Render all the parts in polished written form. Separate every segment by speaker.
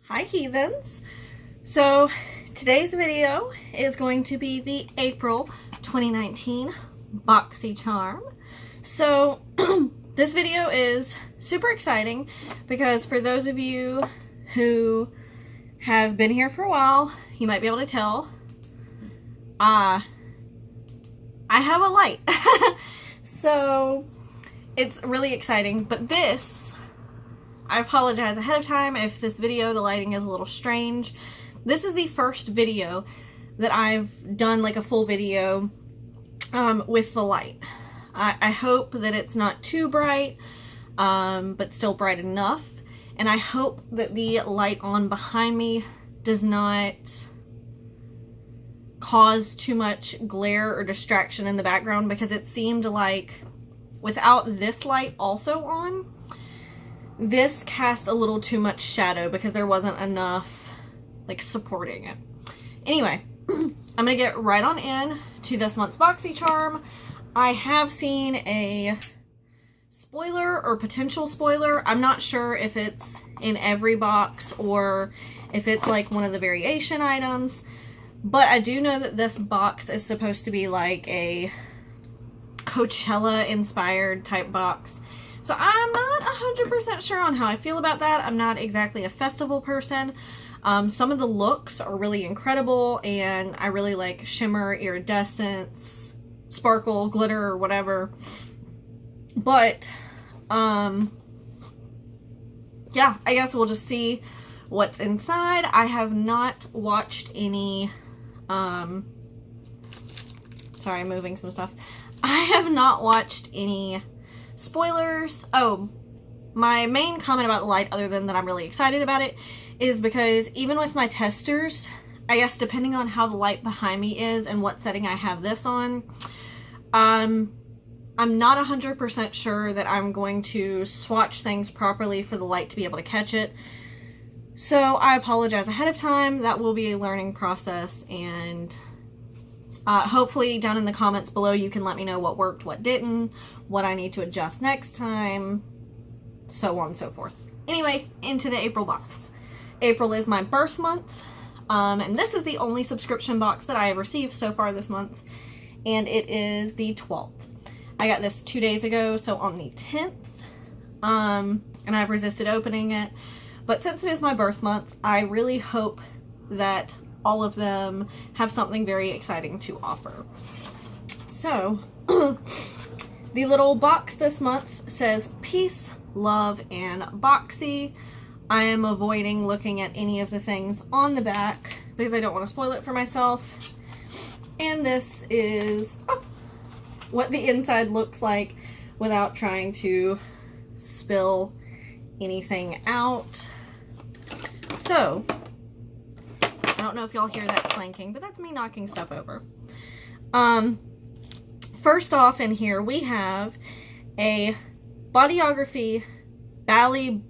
Speaker 1: Hi heathens! So today's video is going to be the April 2019 Boxycharm. So this video is super exciting because for those of you who have been here for a while, you might be able to tell I have a light. So it's really exciting, but this, I apologize ahead of time if this video, the lighting is a little strange. This is the first video that I've done, like a full video with the light. I hope that it's not too bright, but still bright enough. And I hope that the light on behind me does not cause too much glare or distraction in the background, because it seemed like without this light also on, this cast a little too much shadow because there wasn't enough like supporting it. Anyway, I'm gonna get right on in to this month's Boxycharm. I have seen a spoiler or potential spoiler. I'm not sure if it's in every box or if it's like one of the variation items, but I do know that this box is supposed to be like a Coachella inspired type box. So I'm not 100% sure on how I feel about that. I'm not exactly a festival person. Some of the looks are really incredible, and I really like shimmer, iridescence, sparkle, glitter, or whatever. But, yeah, I guess we'll just see what's inside. I have not watched any, sorry, I'm moving some stuff. I have not watched any spoilers. Oh, my main comment about the light, other than that I'm really excited about it, is because even with my testers, I guess depending on how the light behind me is and what setting I have this on, I'm not 100% sure that I'm going to swatch things properly for the light to be able to catch it. So I apologize ahead of time. That will be a learning process, and hopefully down in the comments below you can let me know what worked, what didn't, what I need to adjust next time, so on and so forth. Anyway, into the April box. April is my birth month, and this is the only subscription box that I have received so far this month, and it is the 12th. I got this 2 days ago, so on the 10th, and I've resisted opening it, but since it is my birth month, I really hope that all of them have something very exciting to offer. So, the little box this month says peace, love, and Boxy. I am avoiding looking at any of the things on the back because I don't want to spoil it for myself. And this is what the inside looks like without trying to spill anything out. So, I don't know if y'all hear that clanking, but that's me knocking stuff over. First off in here we have a Bodyography Bally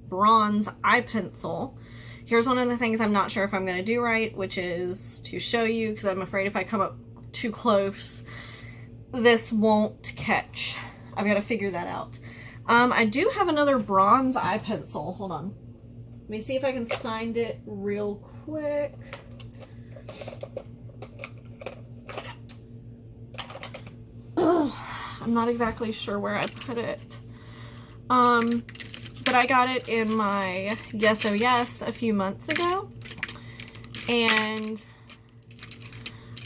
Speaker 1: Bronze eye pencil. Here's one of the things I'm not sure if I'm going to do right, which is to show you, because I'm afraid if I come up too close, this won't catch. I've got to figure that out. I do have another bronze eye pencil. Hold on. Let me see if I can find it real quick. I'm not exactly sure where I put it. But I got it in my Xoxo Yes a few months ago, and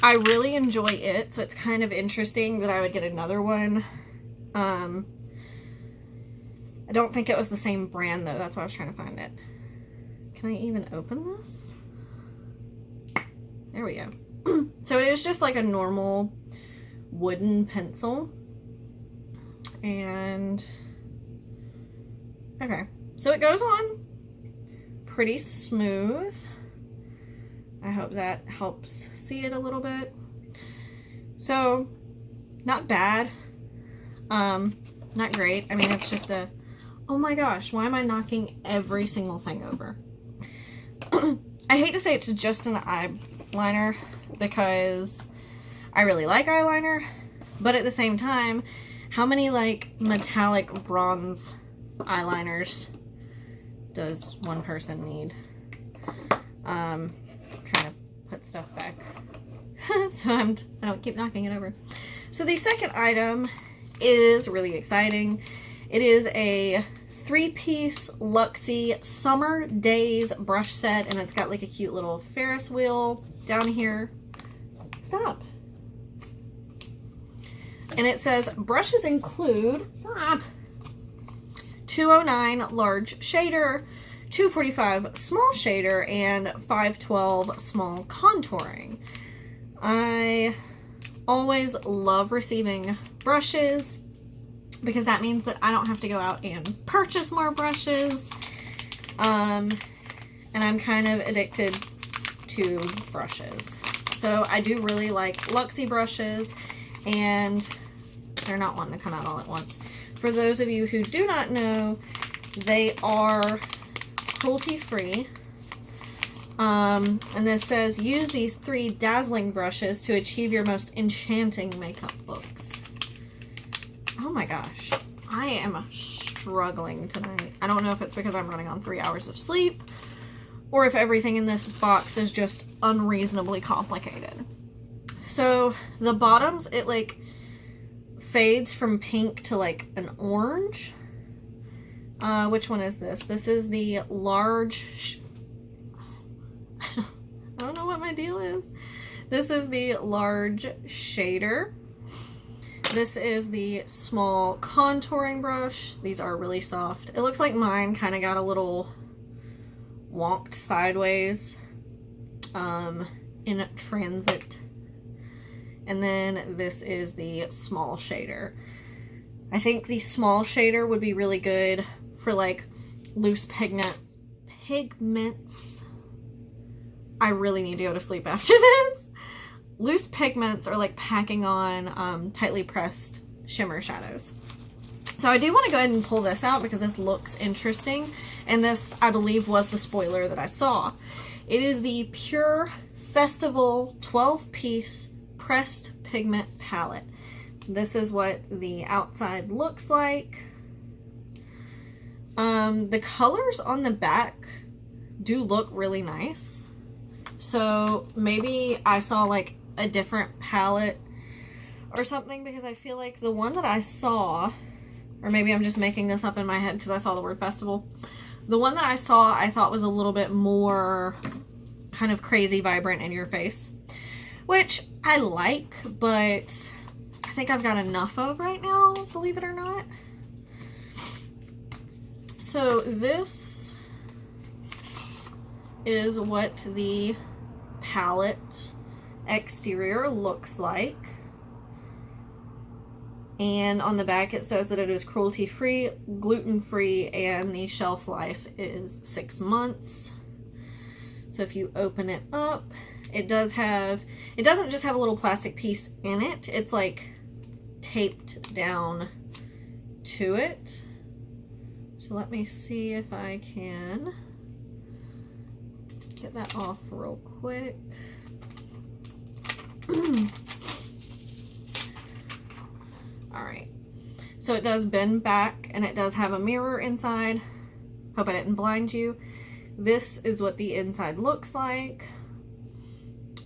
Speaker 1: I really enjoy it, so it's kind of interesting that I would get another one. I don't think it was the same brand though, that's why I was trying to find it. Can I even open this? There we go. So it is just like a normal wooden pencil. And okay, so it goes on pretty smooth. I hope that helps see it a little bit. So not bad, not great. I mean, it's just a, oh my gosh, why am I knocking every single thing over? I hate to say it's just an eyeliner because I really like eyeliner, but at the same time, how many like metallic bronze eyeliners does one person need? Trying to put stuff back so I don't keep knocking it over. So the second item is really exciting. It is a 3-piece Luxie Summer Days brush set, and it's got like a cute little Ferris wheel down here. Stop. And it says brushes include, stop, 209 large shader, 245 small shader, and 512 small contouring. I always love receiving brushes because that means that I don't have to go out and purchase more brushes. And I'm kind of addicted to brushes. So I do really like Luxie brushes, and they're not wanting to come out all at once. For those of you who do not know, they are cruelty-free. And this says, use these 3 dazzling brushes to achieve your most enchanting makeup looks. Oh my gosh. I am struggling tonight. I don't know if it's because I'm running on 3 hours of sleep or if everything in this box is just unreasonably complicated. So the bottoms, it like fades from pink to like an orange. Which one is this? This is the large... I don't know what my deal is. This is the large shader. This is the small contouring brush. These are really soft. It looks like mine kind of got a little wonked sideways in transit. And then this is the small shader. I think the small shader would be really good for like loose pigments. I really need to go to sleep after this. Loose pigments are like packing on tightly pressed shimmer shadows. So I do want to go ahead and pull this out because this looks interesting. And this, I believe, was the spoiler that I saw. It is the Pure Festival 12-piece pressed pigment palette. This is what the outside looks like. The colors on the back do look really nice. So maybe I saw like a different palette or something, because I feel like the one that I saw, or maybe I'm just making this up in my head because I saw the word festival. The one that I saw I thought was a little bit more kind of crazy vibrant in your face, which I like, but I think I've got enough of right now, believe it or not. So this is what the palette exterior looks like. And on the back it says that it is cruelty-free, gluten-free, and the shelf life is 6 months. So if you open it up, it doesn't just have a little plastic piece in it, it's like taped down to it. So let me see if I can get that off real quick. Alright, so it does bend back and it does have a mirror inside. Hope I didn't blind you. This is what the inside looks like.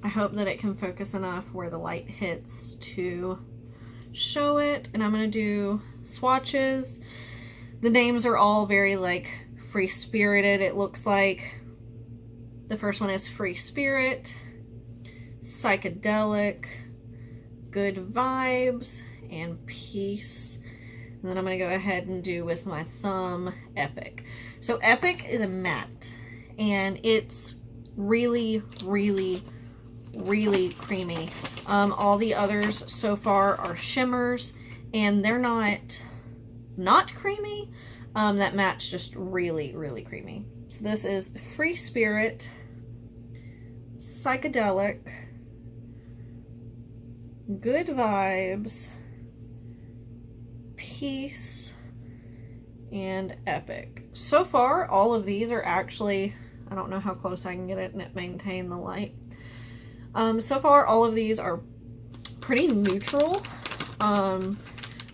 Speaker 1: I hope that it can focus enough where the light hits to show it. And I'm going to do swatches. The names are all very like free-spirited, it looks like. The first one is Free Spirit, Psychedelic, Good Vibes, and Peace. And then I'm going to go ahead and do with my thumb Epic. So Epic is a matte, and it's really, really, really creamy. All the others so far are shimmers, and they're not creamy. That matte's just really, really creamy. So this is Free Spirit, Psychedelic, Good Vibes, Peace, and Epic. So far, all of these are actually, I don't know how close I can get it and it maintain the light. So far, all of these are pretty neutral, though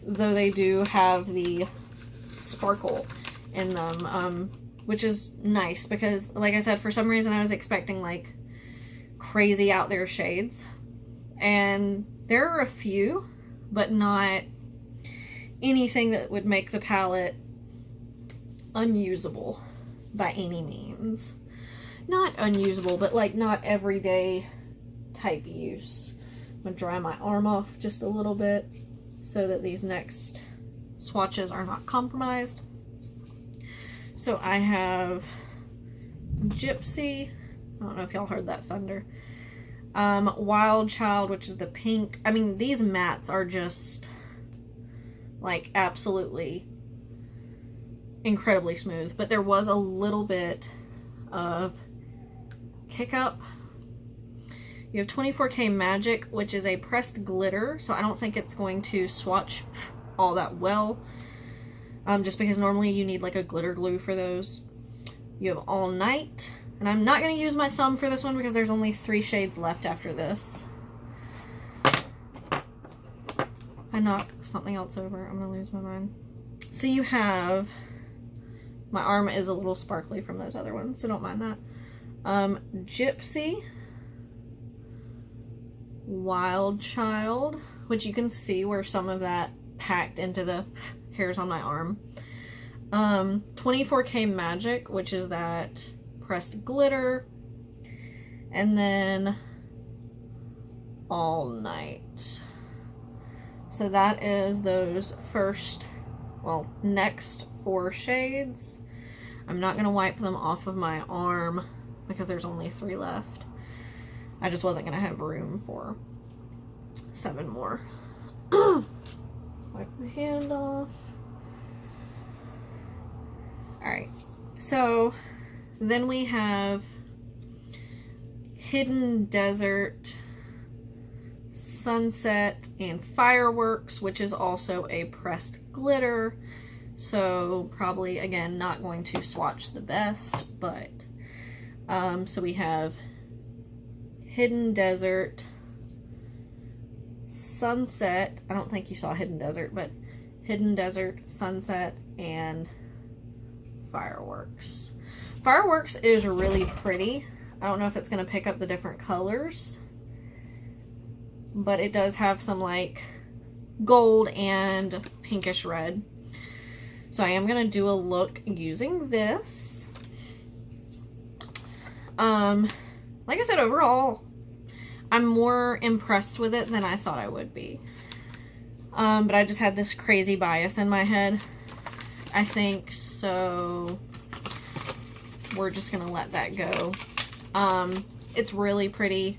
Speaker 1: they do have the sparkle in them. which is nice because, like I said, for some reason I was expecting like crazy out there shades. And there are a few, but not anything that would make the palette unusable by any means. Not unusable, but like not everyday type use. I'm gonna dry my arm off just a little bit so that these next swatches are not compromised. So I have Gypsy. I don't know if y'all heard that thunder. Wild Child, which is the pink. I mean, these mattes are just like absolutely incredibly smooth, but there was a little bit of kick up. You have 24K Magic, which is a pressed glitter, so I don't think it's going to swatch all that well, just because normally you need like a glitter glue for those. You have All Night, and I'm not going to use my thumb for this one because there's only 3 shades left after this. I knock something else over, I'm going to lose my mind. So you have, my arm is a little sparkly from those other ones, so don't mind that. Gypsy, Wild Child, which you can see where some of that packed into the hairs on my arm. 24K Magic, which is that pressed glitter. And then All Night. So that is those first, well, next 4 shades. I'm not going to wipe them off of my arm because there's only 3 left. I just wasn't going to have room for 7 more. Wipe the hand off. Alright, so then we have Hidden Desert, Sunset, and Fireworks, which is also a pressed glitter. So probably, again, not going to swatch the best, but so we have Hidden Desert, Sunset. I don't think you saw Hidden Desert, but Hidden Desert, Sunset, and Fireworks. Fireworks is really pretty. I don't know if it's going to pick up the different colors, but it does have some like gold and pinkish red. So I am going to do a look using this. Like I said, overall, I'm more impressed with it than I thought I would be. But I just had this crazy bias in my head, I think, so we're just going to let that go. It's really pretty.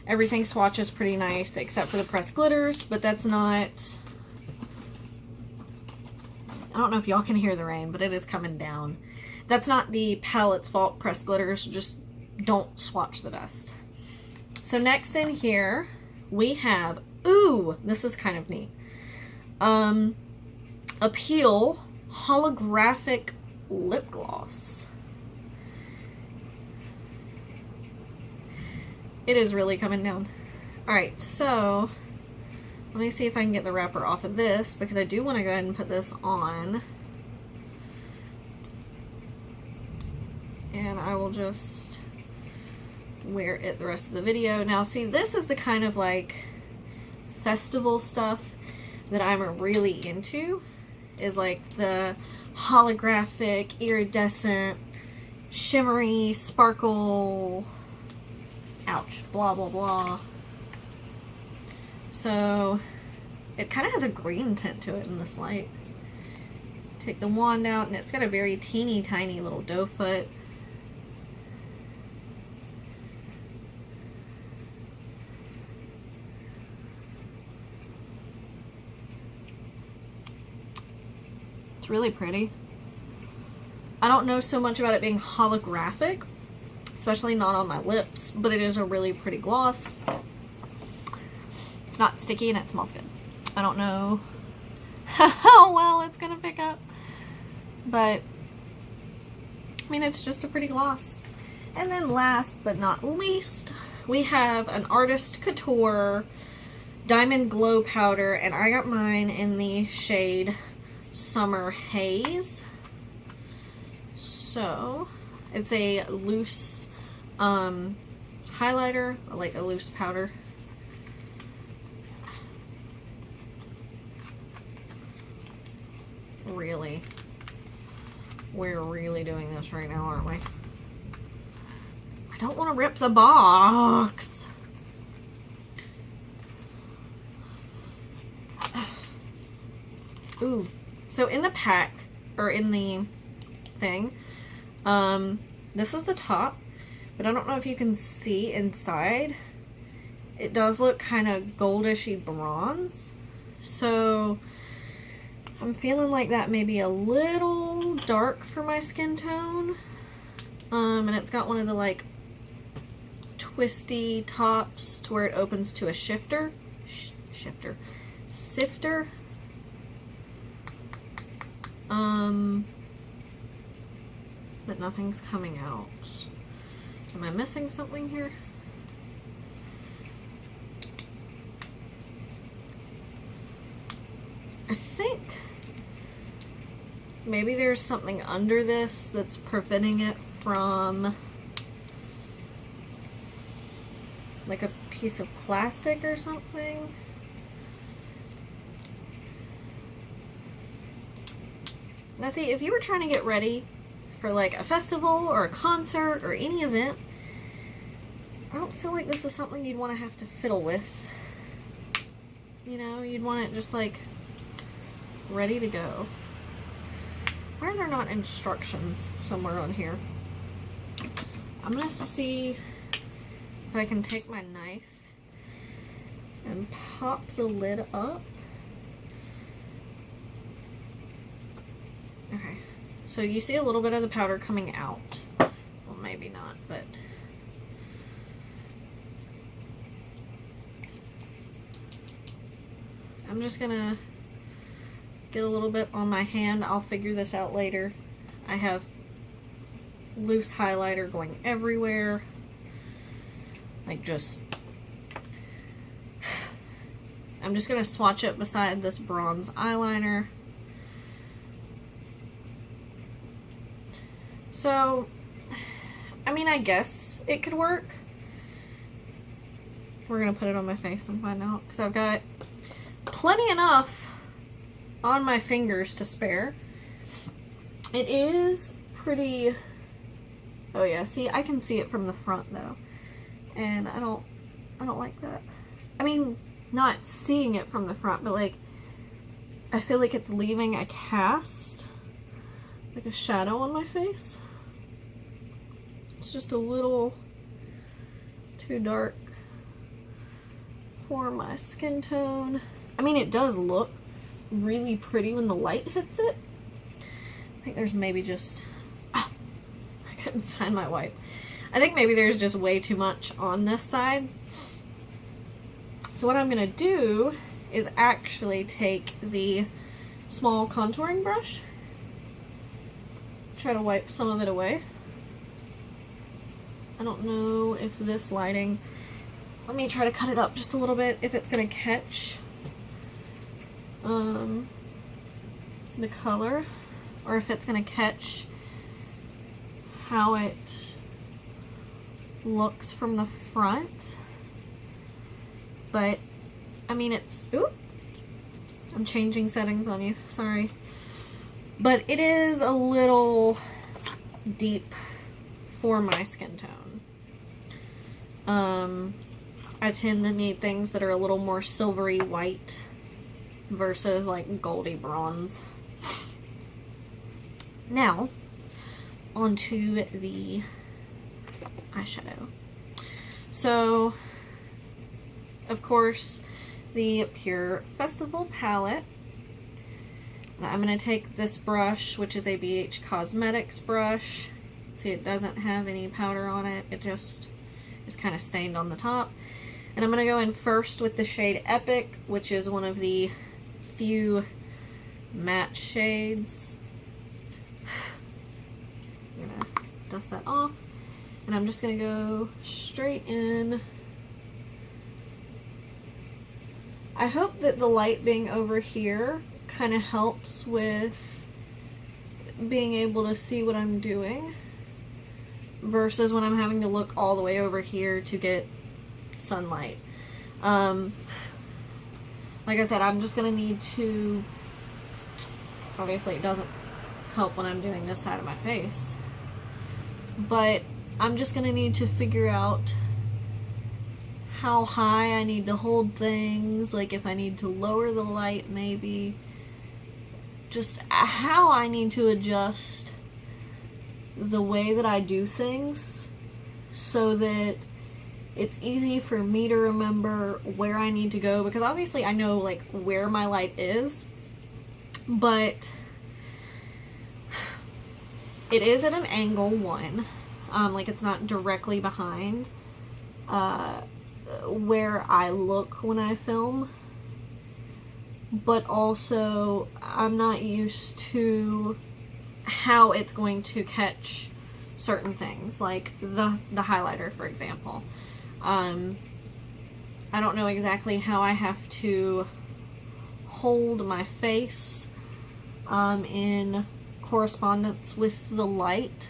Speaker 1: Everything swatches pretty nice except for the pressed glitters, but that's not... I don't know if y'all can hear the rain, but it is coming down. That's not the palette's fault. Pressed glitters just don't swatch the best. So next in here, we have, ooh, this is kind of neat. Appeal Holographic Lip Gloss. It is really coming down. Alright, so let me see if I can get the wrapper off of this, because I do want to go ahead and put this on. And I will just wear it the rest of the video. Now, see, this is the kind of like festival stuff that I'm really into, is like the holographic, iridescent, shimmery, sparkle, ouch, blah, blah, blah. So it kind of has a green tint to it in this light. Take the wand out, and it's got a very teeny tiny little doe foot. It's really pretty. I don't know so much about it being holographic, especially not on my lips, but it is a really pretty gloss. It's not sticky and it smells good. I don't know how well it's gonna pick up, but I mean, it's just a pretty gloss. And then last but not least, we have an Artist Couture Diamond Glow Powder, and I got mine in the shade Summer Haze. So So it's a loose highlighter, like a loose powder. Really? We're really doing this right now, aren't we? I don't want to rip the box. Ooh. So in the pack, or in the thing, this is the top, but I don't know if you can see inside. It does look kind of goldishy bronze. So I'm feeling like that may be a little dark for my skin tone. And it's got one of the like twisty tops to where it opens to a sifter. But nothing's coming out. Am I missing something here? I think maybe there's something under this that's preventing it from, like a piece of plastic or something. Now see, if you were trying to get ready for like a festival or a concert or any event, I don't feel like this is something you'd want to have to fiddle with. You know, you'd want it just like ready to go. Why are there not instructions somewhere on here? I'm gonna see if I can take my knife and pop the lid up. Okay, so you see a little bit of the powder coming out. Well, maybe not, but I'm just gonna get a little bit on my hand. I'll figure this out later. I have loose highlighter going everywhere. Like just, I'm just gonna swatch it beside this bronze eyeliner. So, I mean, I guess it could work. We're gonna put it on my face and find out, because I've got plenty enough on my fingers to spare. It is pretty, oh yeah, see, I can see it from the front though, and I don't like that. I mean, not seeing it from the front, but like, I feel like it's leaving a cast, like a shadow on my face. It's just a little too dark for my skin tone. I mean, it does look really pretty when the light hits it. I think there's maybe just, I couldn't find my wipe. I think maybe there's just way too much on this side. So what I'm gonna do is actually take the small contouring brush, try to wipe some of it away. I don't know if this lighting, let me try to cut it up just a little bit, if it's gonna catch the color, or if it's gonna catch how it looks from the front. But I mean, it's, ooh, I'm changing settings on you, sorry, but it is a little deep for my skin tone. I tend to need things that are a little more silvery white versus like goldy bronze. Now, onto the eyeshadow. So, of course, the Pure Festival palette. Now, I'm going to take this brush, which is a BH Cosmetics brush. See, it doesn't have any powder on it. It just is kind of stained on the top. And I'm going to go in first with the shade Epic, which is one of the few matte shades. I'm going to dust that off. And I'm just going to go straight in. I hope that the light being over here kind of helps with being able to see what I'm doing versus when I'm having to look all the way over here to get sunlight. Like I said, I'm just going to need to, obviously it doesn't help when I'm doing this side of my face, but I'm just going to need to figure out how high I need to hold things, like if I need to lower the light maybe, just how I need to adjust the way that I do things so that it's easy for me to remember where I need to go, because obviously I know like where my light is, but it is at an angle, one, like it's not directly behind where I look when I film, but also I'm not used to how it's going to catch certain things, like the highlighter, for example. I don't know exactly how I have to hold my face in correspondence with the light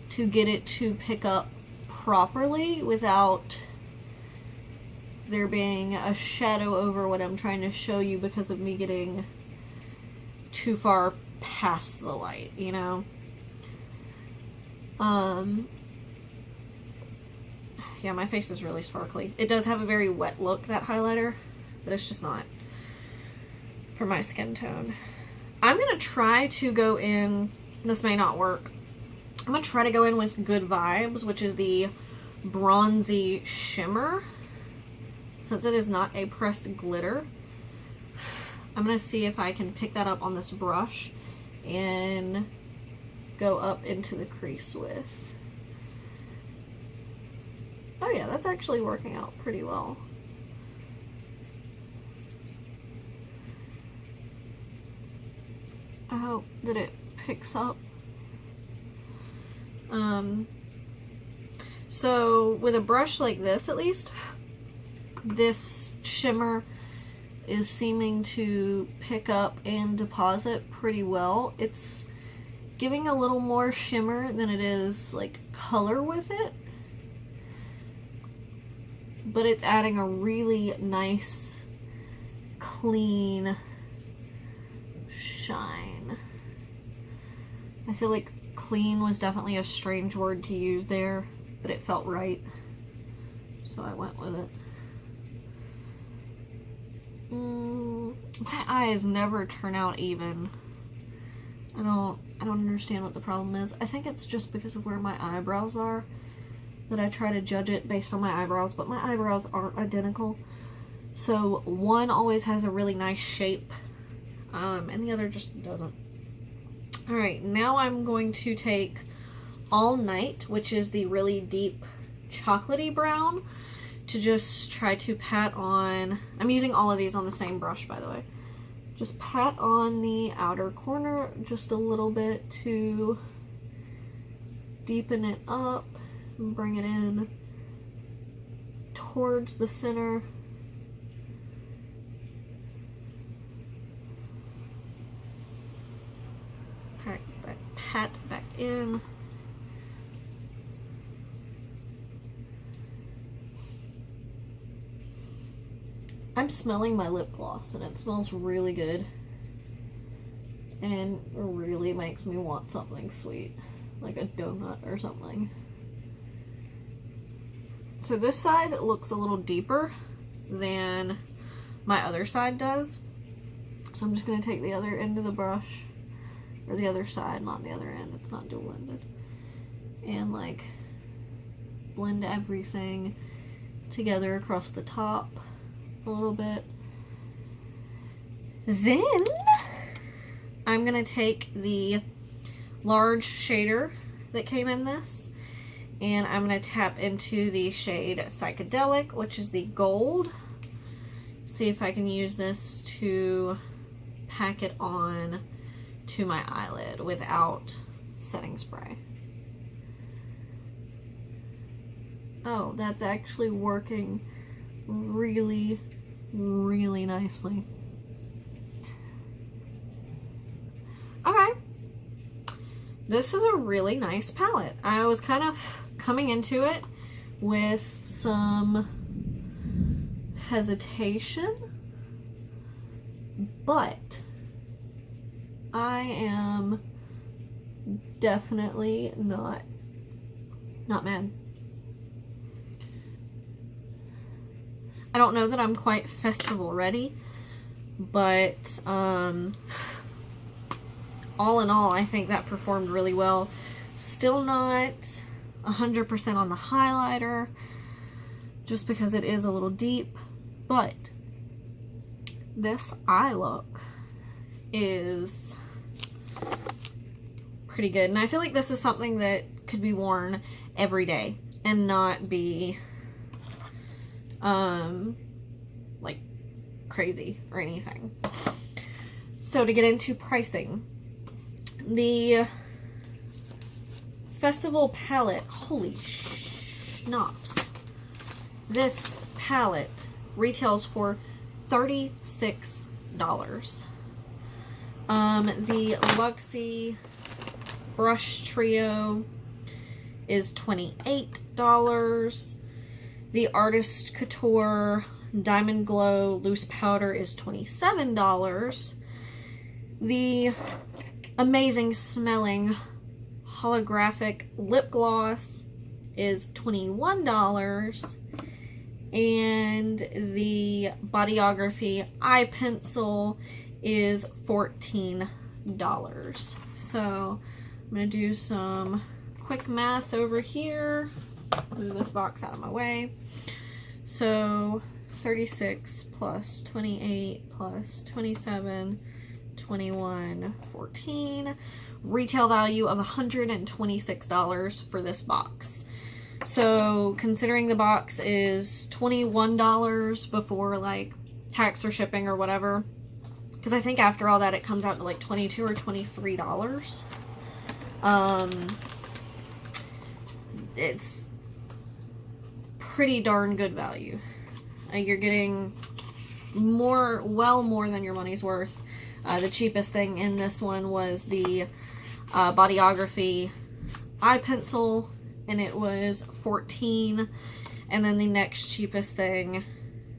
Speaker 1: to get it to pick up properly without there being a shadow over what I'm trying to show you because of me getting too far past the light, you know? Yeah, my face is really sparkly. It does have a very wet look, that highlighter, but it's just not for my skin tone. I'm gonna try to go in, this may not work, I'm gonna try to go in with Good Vibes, which is the bronzy shimmer, since it is not a pressed glitter. I'm gonna see if I can pick that up on this brush and go up into the crease with. Oh yeah, that's actually working out pretty well. I hope that it picks up. So with a brush like this, at least, this shimmer is seeming to pick up and deposit pretty well. It's giving a little more shimmer than it is like color with it, but it's adding a really nice, clean shine. I feel like clean was definitely a strange word to use there, but it felt right, so I went with it. My eyes never turn out even. I don't understand what the problem is. I think it's just because of where my eyebrows are that I try to judge it based on my eyebrows, but my eyebrows aren't identical. So one always has a really nice shape, and the other just doesn't. Alright, now I'm going to take All Night, which is the really deep chocolatey brown, to just try to pat on. I'm using all of these on the same brush, by the way. Just pat on the outer corner just a little bit to deepen it up and bring it in towards the center. Pat back in. I'm smelling my lip gloss and it smells really good and really makes me want something sweet, like a donut or something. So this side looks a little deeper than my other side does, so I'm just going to take the other end of the brush, or the other side, not the other end, it's not dual ended, and like blend everything together across the top a little bit. Then I'm gonna take the large shader that came in this, and I'm gonna tap into the shade Psychedelic, which is the gold. See if I can use this to pack it on to my eyelid without setting spray. Oh, that's actually working really, really nicely. Okay, this is a really nice palette. I was kind of coming into it with some hesitation, but I am definitely not mad. I don't know that I'm quite festival ready, but all in all, I think that performed really well. Still not 100% on the highlighter, just because it is a little deep, but this eye look is pretty good. And I feel like this is something that could be worn every day and not be like crazy or anything. So to get into pricing, the Festival palette, holy schnapps, this palette retails for $36. The Luxie brush trio is $28. The Artist Couture Diamond Glow loose powder is $27. The amazing smelling holographic lip gloss is $21. And the Bodyography eye pencil is $14. So I'm going to do some quick math over here. Move this box out of my way. So 36 plus 28 plus 27, 21, 14. Retail value of $126 for this box. So considering the box is $21 before like tax or shipping or whatever, because I think after all that it comes out to like $22 or $23. It's pretty darn good value. You're getting well more than your money's worth. The cheapest thing in this one was the Bodyography eye pencil, and it was $14. And then the next cheapest thing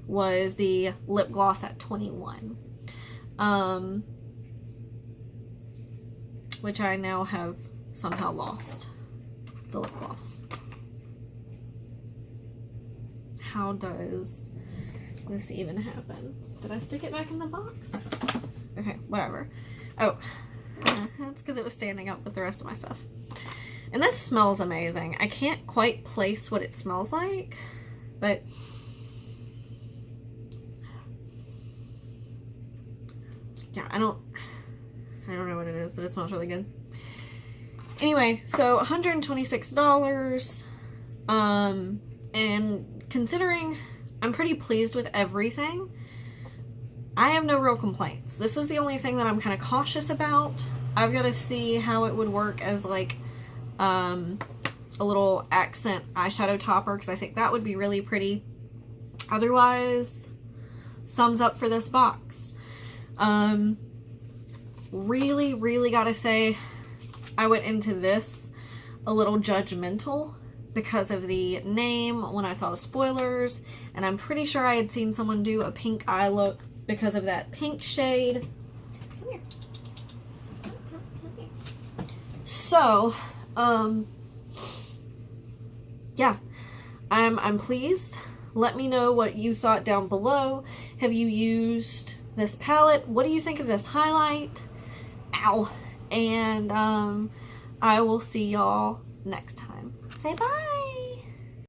Speaker 1: was the lip gloss at $21. Which I now have somehow lost the lip gloss. How does this even happen? Did I stick it back in the box? Okay, whatever. Oh, that's because it was standing up with the rest of my stuff. And this smells amazing. I can't quite place what it smells like, but yeah, I don't know what it is, but it smells really good. Anyway, so $126. And considering I'm pretty pleased with everything, I have no real complaints. This is the only thing that I'm kind of cautious about. I've got to see how it would work as like a little accent eyeshadow topper, because I think that would be really pretty. Otherwise, thumbs up for this box. Really gotta say, I went into this a little judgmental because of the name when I saw the spoilers, and I'm pretty sure I had seen someone do a pink eye look because of that pink shade. Come here. So, yeah, I'm pleased. Let me know what you thought down below. Have you used this palette? What do you think of this highlight? Ow. And I will see y'all next time. Say bye.